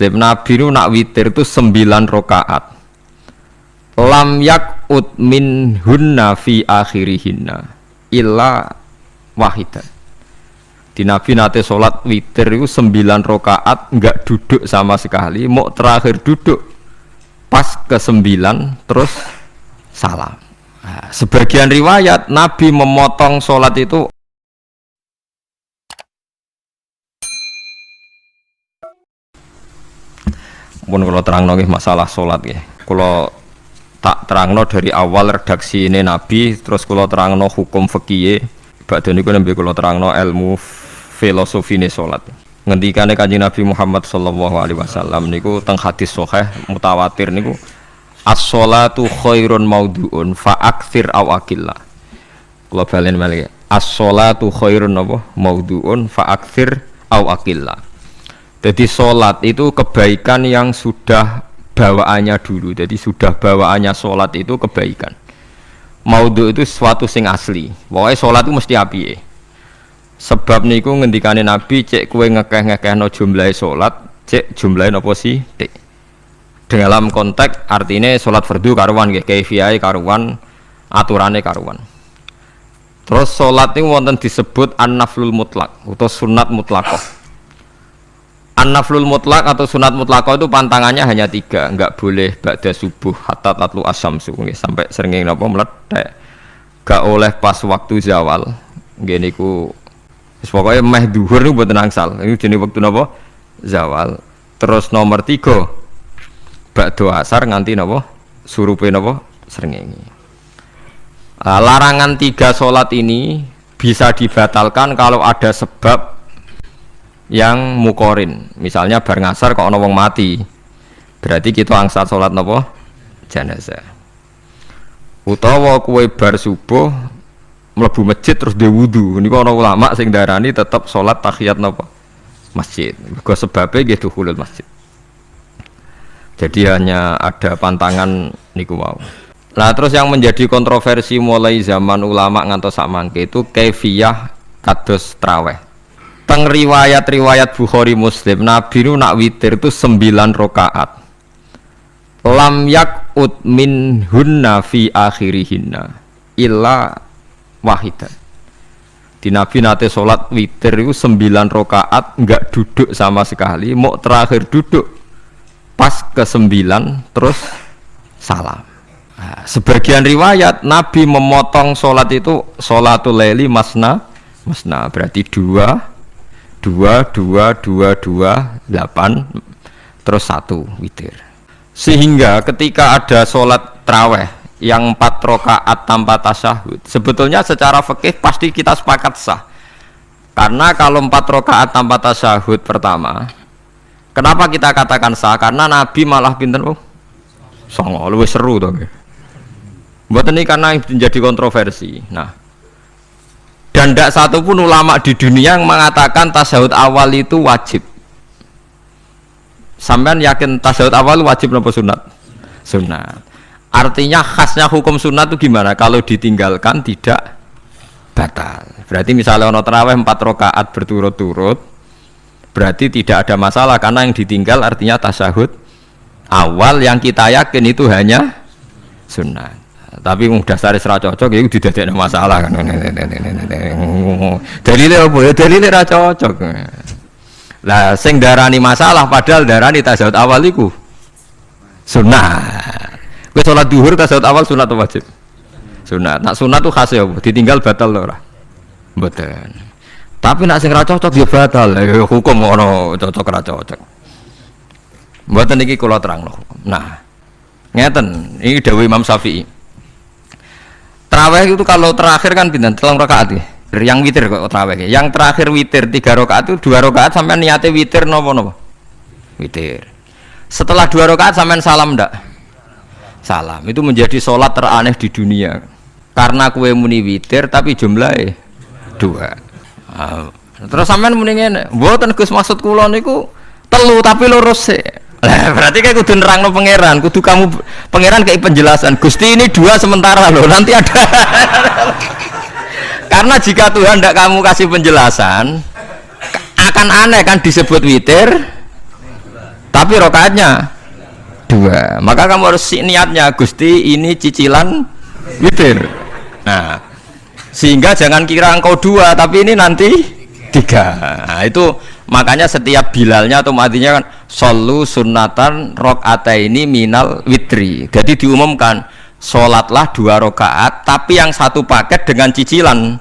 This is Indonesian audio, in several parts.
Nabi nu nak witir itu 9 rakaat. Lam yakut min hunna fi akhirihinna illa wahidan. Di Nabi nate sholat witir itu 9 rakaat enggak duduk sama sekali, mau terakhir duduk pas ke-9 terus salam. Nah, sebagian riwayat Nabi memotong sholat itu pun kalau terang nongih masalah sholat ya. Kalau tak terangno dari awal redaksi ini Nabi, terus kalau terangno hukum fikih, badhe niku nembe kalau terangno ilmu filosofi ini sholat. Ngendikane Kanjeng Nabi Muhammad sallallahu alaihi wasallam niku teng hadis sahih mutawatir niku as-sholatu khairun maudhu'un fa aktsir aw aqilla. Kula balen malih. As-sholatu khairun apa? Maudhu'un fa aktsir aw aqilla. Jadi sholat itu kebaikan yang sudah bawaannya dulu. Jadi sudah bawaannya sholat itu kebaikan. Maudhu itu sesuatu sing asli. Pokoknya sholat itu mesti api. Sebab niku ngendikane Nabi cek kue ngekeh-ngekehno jumlahe sholat, cek jumlahe apa sih? Dalam konteks artinya sholat fardu karuan nggih, kaifiyah karuan, aturane karuan. Terus sholat ini wonten disebut an-naflul mutlak atau sunat mutlaqah. An-naflul mutlak atau sunat mutlaqah itu pantangannya hanya 3, enggak boleh ba'da subuh hatta tatlu asyamsu nggih, sampai srengenge napa meletek. Enggak oleh pas waktu zawal. Nggih niku wis pokoke meh dhuwur niku mboten angsal. Niku jenenge wektu napa? Zawal. Terus nomor 3 ba'da asar nganti napa? Surupe napa? Srengenge. Larangan 3 salat ini bisa dibatalkan kalau ada sebab yang mukorin, misalnya bar ngasar kok ana wong mati, berarti kita angsal sholat napa jenazah. Utawa kue bar subuh mlebu masjid terus dia wudu, niku ana ulama sing darani tetap sholat tahiyat napa masjid, mergo sebabe nggih dukhulul masjid. Jadi hanya ada pantangan niku wau. Nah terus yang menjadi kontroversi mulai zaman ulama ngantos sak mangke itu kaifiyah kados traweh. Teng riwayat-riwayat Bukhari Muslim, Nabi nu nak witir itu 9 rakaat. Lam yakut min hunna fi akhirihinna illa wahidan. Di Nabi nate sholat witir itu 9 rakaat enggak duduk sama sekali, mau terakhir duduk pas ke-9 terus salam. Nah, sebagian riwayat Nabi memotong sholat itu sholatul laili masna berarti 2 8 terus 1 witir. Sehingga ketika ada sholat tarawih yang 4 rakaat tanpa tasyahud, sebetulnya secara fikih pasti kita sepakat sah. Karena kalau 4 rakaat tanpa tasyahud pertama, kenapa kita katakan sah? Karena Nabi malah pinten songo, luwih seru to. Mboten ini karena menjadi kontroversi. Nah, dan tidak satu pun ulama di dunia yang mengatakan tasyahud awal itu wajib. Sampean yakin tasyahud awal wajib atau sunat? Sunat. Artinya khasnya hukum sunat itu gimana? Kalau ditinggalkan tidak batal. Berarti misalnya ono tarawih 4 rakaat berturut-turut, berarti tidak ada masalah karena yang ditinggal artinya tasyahud awal yang kita yakin itu hanya sunat. Tapi dasar ra cocok ya didadekno masalah kan. Dalile apa ya? Dalile ra cocok. Lah sing darani masalah padahal darani tasyahud awal iku sunat. Kowe salat zuhur tasyahud awal sunat atau wajib? Sunat. Nak sunat tuh khas ya apa? Ditinggal batal ora? Mboten. Tapi nak sing ra cocok ya batal. Hukum ono cocok ra cocok. Mboten iki kula terangno. Nah, ngeten, ini dawuh Imam Syafi'i. Tarawih itu kalau terakhir kan pinten 3 rakaat ya. Yang witir kok tarawih. Yang terakhir witir 3 rakaat itu 2 rakaat sampai niate witir napa? Witir. Setelah 2 rakaat sampai salam ndak? Salam. Itu menjadi sholat teraneh di dunia. Karena kue muni witir tapi jumlahnya 2. Terus sampean muni ngene, mboten Gus maksud kula niku 3 tapi lurus sih. Lah berarti kayak kudu nerangno pangeran, kudu kamu pangeran kayak penjelasan. Gusti ini 2 sementara loh, nanti ada. Karena jika Tuhan tidak kamu kasih penjelasan, akan aneh kan disebut witir Tapi rokaatnya 2. Maka kamu harus niatnya, Gusti ini cicilan witir. Nah, sehingga jangan kira engkau 2, tapi ini nanti 3. Nah, itu makanya setiap bilalnya atau matinya kan solu sunnatan rokataini minal witri. Jadi diumumkan sholatlah 2 rakaat, tapi yang satu paket dengan cicilan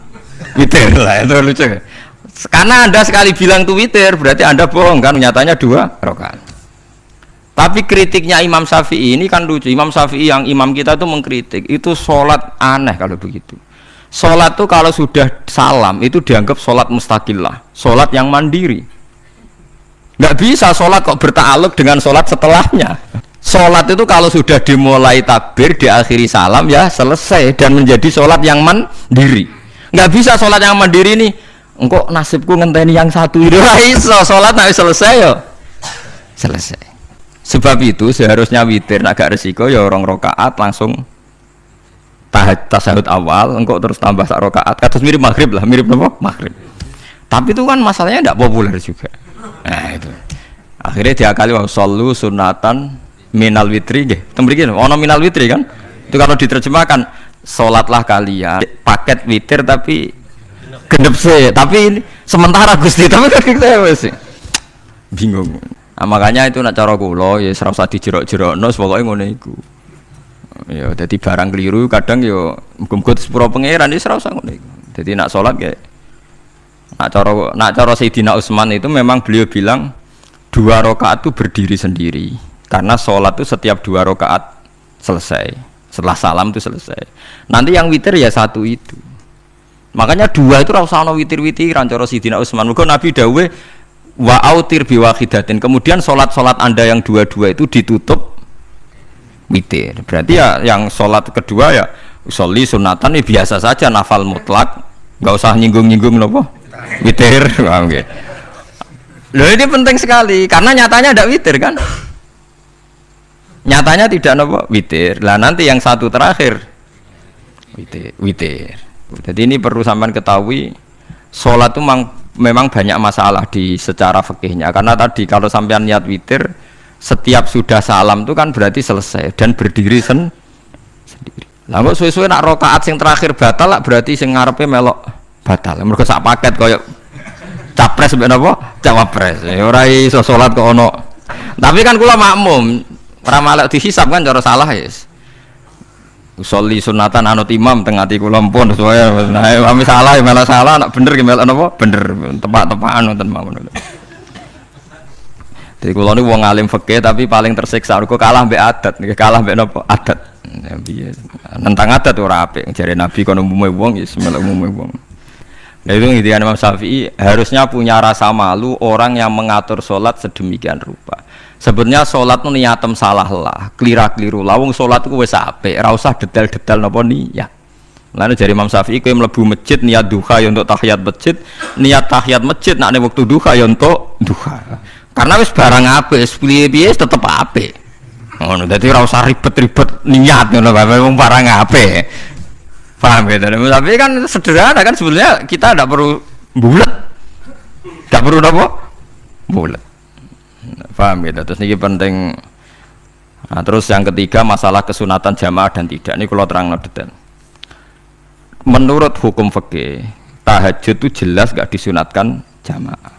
witir. Lah itu lucu. Karena Anda sekali bilang itu witir, berarti Anda bohong kan, nyatanya 2 rakaat. Tapi kritiknya Imam Syafi'i ini kan lucu. Imam Syafi'i yang imam kita itu mengkritik, itu sholat aneh kalau begitu. Sholat itu kalau sudah salam itu dianggap sholat mustaqillah, sholat yang mandiri. Nggak bisa sholat kok bertakluk dengan sholat setelahnya. Sholat itu kalau sudah dimulai takbir, diakhiri salam ya selesai dan menjadi sholat yang mandiri. Nggak bisa sholat yang mandiri nih, engkau nasibku ngenteni yang satu itu iso sholat nanti selesai ya selesai. Sebab itu seharusnya witir agak resiko ya orang rokaat langsung tasahud awal, engkau terus tambah sak rokaat, kados mirip maghrib lah, mirip apa? Maghrib. Tapi itu kan masalahnya tidak populer juga. Nah itu. Akhirnya diakali wa shollu sunatan minal witri nggih. Tembriki ono minal witri kan? Itu kalau diterjemahkan salatlah kalian paket witir tapi gendep sih. Tapi ini sementara Gusti, tapi kan kita wis bingung. Nah, makanya itu nak cara kula ya ora usah dijerok-jerokno pokoke ngono iku. Ya dadi barang keliru kadang ya muga-muga sepuro pangeran wis ora usah ngono iku. Dadi nak salat ya nak cara Sayyidina Utsman itu memang beliau bilang 2 rakaat itu berdiri sendiri. Karena salat itu setiap 2 rakaat selesai. Setelah salam itu selesai. Nanti yang witir ya 1 itu. Makanya 2 itu ora usah ana witir-witiran cara Sayyidina Utsman. Muga Nabi dawuh wa autir biwahidatin. Kemudian sholat Anda yang 2 itu ditutup witir. Berarti ya yang sholat kedua ya usolli sunatan ini biasa saja, nafal mutlak, nggak usah nyinggung-nyinggung nopo witir. Loh ini penting sekali karena nyatanya ada witir kan, nyatanya tidak nopo witir. Lah nanti yang satu terakhir witir. Jadi ini perlu sampean ketahui, sholat itu memang banyak masalah di secara fikihnya. Karena tadi kalau sampean niat witir, setiap sudah salam itu kan berarti selesai dan berdiri sendiri. Lah kok suwe-suwe nak rakaat sing terakhir batal lah, berarti sing ngarepe melok batal. Mergo sak paket koyo capres mbek napa? Cawapres. Ya ora iso salat kok ono. Tapi kan kula makmum, ora malek dihisab kan cara salah ya. Usolli sunatan anut imam tengah ati kula mpun saya nah salah ya malah salah, nak bener ki melok napa? Bener, tepak-tepakan wonten mawon. Jadi kula niku wong alim fikih tapi paling tersiksa kok kalah mbek adat, kalah mbek napa? Adat. Ya piye. Nentang adat ora apik, jare Nabi kono umume wong ya melok umume wong. Nah itu ngintikan Imam Syafi'i, harusnya punya rasa malu orang yang mengatur sholat sedemikian rupa. Sebenarnya sholat itu niatem salah lah, kelira-keliru lah. Wong sholat itu wis apik, ora usah detail-detail napa niat. Lalu dari Imam Syafi'i kowe mlebu masjid niat duha ya untuk tahiyat masjid, niat tahiyat masjid nak nek wektu duha ya untuk duha. Karena wis barang apik, piye-piye tetep apik. Ngono, dadi ora usah ribet-ribet niat ngono bae wong barang apik. Paham ya? Tapi kan sederhana kan sebenarnya kita tidak perlu bulat, tidak perlu apa bulat. Paham ya? Terus ini penting. Nah, terus yang ketiga masalah kesunatan jamaah dan tidak. Ini kalau terang detail. Menurut hukum fikih, tahajud itu jelas gak disunatkan jamaah.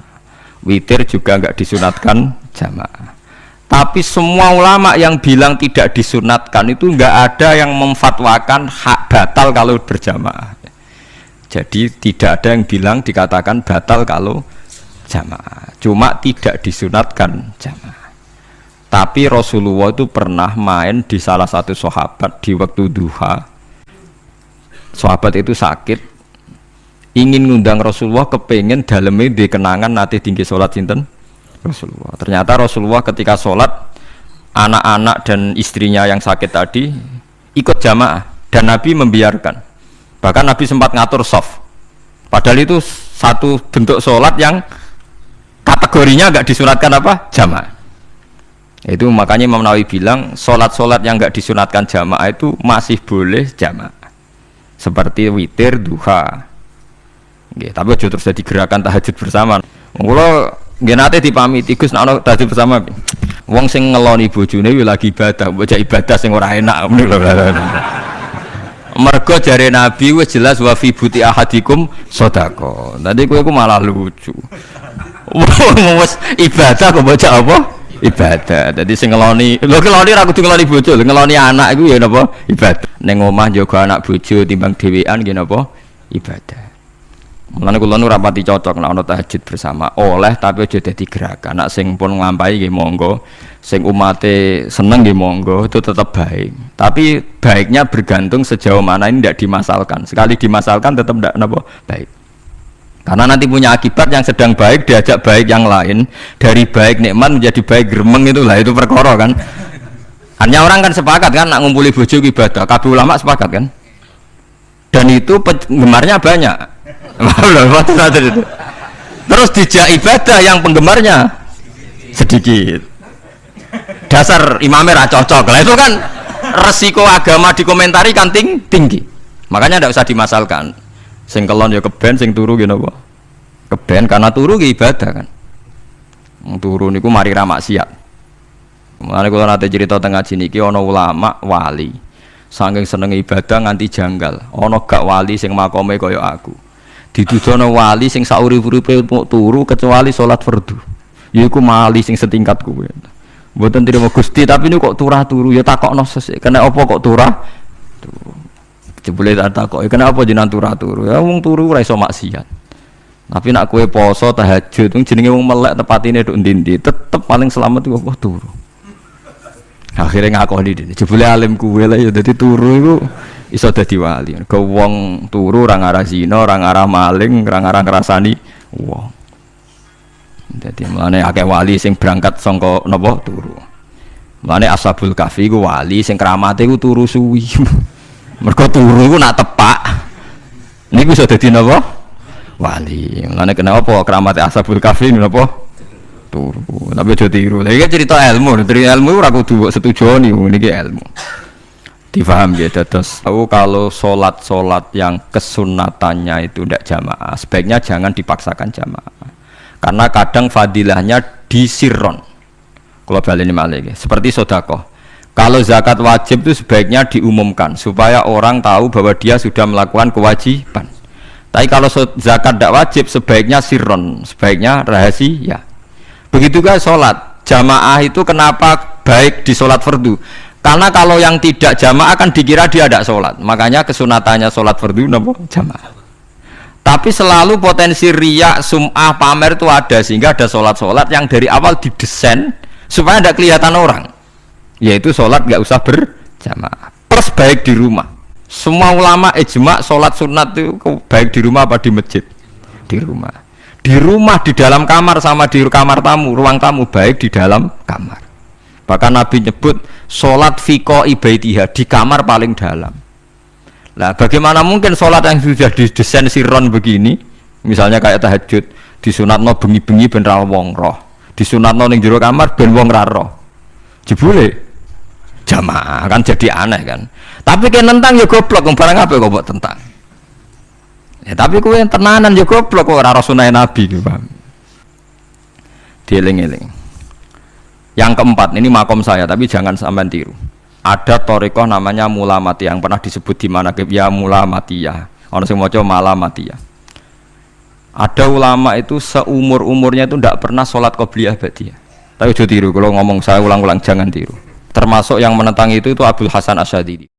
Witir juga gak disunatkan jamaah. Tapi semua ulama yang bilang tidak disunatkan itu nggak ada yang memfatwakan hak batal kalau berjamaah. Jadi tidak ada yang bilang dikatakan batal kalau jamaah. Cuma tidak disunatkan jamaah. Tapi Rasulullah itu pernah main di salah satu sahabat di waktu duha. Sahabat itu sakit, ingin ngundang Rasulullah, kepengen dalamnya dikenangan nanti tinggi sholat sinten Rasulullah. Ternyata Rasulullah ketika sholat, anak-anak dan istrinya yang sakit tadi ikut jamaah dan Nabi membiarkan. Bahkan Nabi sempat ngatur shaf. Padahal itu satu bentuk sholat yang kategorinya nggak disunatkan apa? Jamaah. Itu makanya Imam Nawawi bilang sholat-sholat yang nggak disunatkan jamaah itu masih boleh jamaah. Seperti witir, duha. Tapi aja terus jadi gerakan tahajud bersama. Kalau nggih nate dipamiti Gus nek ana tahajud bersama. Wong sing ngeloni bojone yo lagi ibadah, bocah ibadah sing ora enak ngono lho. Mergo jare Nabi wis jelas wa fi buti ahadikum sedekah. Tadi kowe ku malah lucu. Wis ibadah kok bocah apa? Ibadah. Dadi sing ngeloni, lho ngeloni ra kudu ngeloni bojo, ngeloni anak iku ya napa? Ibadah. Ning omah jaga anak bojo timbang dhewean nggih napa? Ibadah. Mulane kula nu rapati cocok nek ana tahajud bersama. Oleh tapi aja dadi gerakan. Nek sing pun nglampahi nggih monggo, sing umate seneng nggih monggo, itu tetap baik. Tapi baiknya bergantung sejauh mana ini tidak dimasalkan. Sekali dimasalkan tetap tidak napa baik. Karena nanti punya akibat yang sedang baik diajak baik yang lain, dari baik nikmat menjadi baik gremeng itulah itu perkara kan. Hanya orang kan sepakat kan nak ngumpuli bojo ibadah. Kabeh ulama sepakat kan. Dan itu penggemarnya banyak. Terus dijak ibadah yang penggemarnya sedikit. Dasar imamnya ra cocok. Lah itu kan resiko agama dikomentari kan tinggi. Makanya tidak usah dimasalkan. Sing kelon ya keben, sing turu ya napa? Keben karena turu ki ibadah kan. Wong turu niku mari ra maksiat. Mulane kula nate cerita teng ngaji niki ana ulama wali. Saking seneng ibadah nganti janggal. Ana gak wali sing makome kaya aku. Didudono wali sing saurip-uripe turu kecuali salat fardu. Yaiku wali sing setingkat kuwi. Mboten trimo Gusti tapi niku kok turah turu ya takokno sesuk. Kena apa kok turah? Turu. Jebule tak takoki, kenapa jenengan turah turu? Ya wong turu ora iso maksiat. Tapi nak kowe poso tahajud wong jenenge wong melek tepatine nduk ndi-ndi, tetep paling selamat iku apa turu. Akhirnya ngakoni dene. Jebule alim kuwe lah ya dadi turu iku iso dadi wali. Ke wong turu ora ngarah zina, ora ngarah maling, ora ngarah ngrasani wong. Dadi mulane akeh wali sing berangkat saka napa turu. Mulane Ashabul Kahfi ku wali sing kramate ku turu suwi. Mergo turu ku nak tepak. Niku iso dadi napa? Wali. Mulane kenapa kramate Ashabul Kahfi napa? Turu. Tapi aja tiru. Lah iki cerita ilmu, dari ilmu ora kudu setujoni niki ilmu. Difaham ya dados kalau salat yang kesunatannya itu tidak jamaah, sebaiknya jangan dipaksakan jamaah. Karena kadang fadilahnya disirron. Kalau baleni malih seperti sedekah. Kalau zakat wajib itu sebaiknya diumumkan supaya orang tahu bahwa dia sudah melakukan kewajiban. Tapi kalau zakat tidak wajib sebaiknya sirron, sebaiknya rahasia. Begitu juga sholat jamaah itu kenapa baik di sholat fardu? Karena kalau yang tidak jamaah kan dikira dia tidak sholat. Makanya kesunatannya sholat fardu napa jamaah. Tapi selalu potensi riya, sum'ah, pamer itu ada sehingga ada sholat yang dari awal didesain supaya tidak kelihatan orang. Yaitu sholat nggak usah berjamaah. Plus baik di rumah. Semua ulama ijma sholat sunat itu baik di rumah apa di masjid? Di rumah. Di rumah, di dalam kamar sama di kamar tamu, ruang tamu baik di dalam kamar. Bahkan Nabi nyebut sholat fiko ibaitiha di kamar paling dalam. Nah, bagaimana mungkin sholat yang sudah didesain sirron begini, misalnya kayak tahajud, disunatno bengi-bengi ben ra wong roh, disunatno ning jero kamar ben wong ra roh. Jebule jamaah kan jadi aneh kan. Tapi kan tentang ya goblok, barang apa kok mbok tentang. Ya, tapi kowe tenanan ya goblok kok ora sunah Nabi gitu, paham. Dieling-eling. Yang keempat, ini makom saya tapi jangan sampai tiru. Ada thariqah namanya mulamatiyah yang pernah disebut di mana ya mulamatiyah. Ono sing maca malamatiyah. Ada ulama itu seumur-umurnya itu tidak pernah sholat qobliyah ba'diyah. Tapi aja tiru, kalau ngomong saya ulang-ulang jangan tiru. Termasuk yang menentang itu Abdul Hasan Asy'adzili.